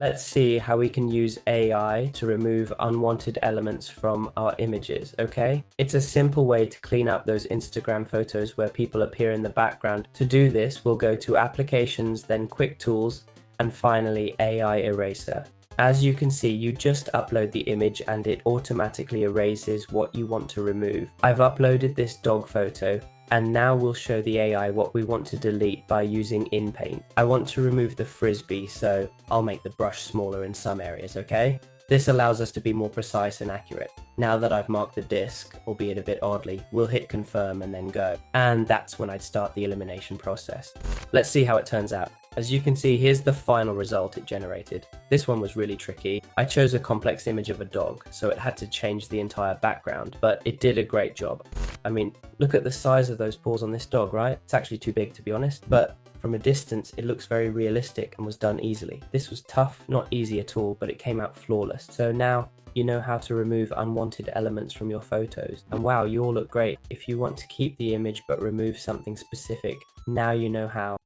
Let's see how we can use AI to remove unwanted elements from our images, okay? It's a simple way to clean up those Instagram photos where people appear in the background. To do this, we'll go to Applications, then Quick Tools, and finally AI Eraser. As you can see, you just upload the image and it automatically erases what you want to remove. I've uploaded this dog photo, and now we'll show the AI what we want to delete by using InPaint. I want to remove the frisbee, so I'll make the brush smaller in some areas, okay? This allows us to be more precise and accurate. Now that I've marked the disc, albeit a bit oddly, we'll hit confirm and then go. And that's when I'd start the elimination process. Let's see how it turns out. As you can see, here's the final result it generated. This one was really tricky. I chose a complex image of a dog, so it had to change the entire background, but it did a great job. I mean, look at the size of those paws on this dog, right? It's actually too big to be honest, but from a distance, it looks very realistic and was done easily. This was tough, not easy at all, but it came out flawless. So now you know how to remove unwanted elements from your photos. And wow, you all look great. If you want to keep the image but remove something specific, now you know how.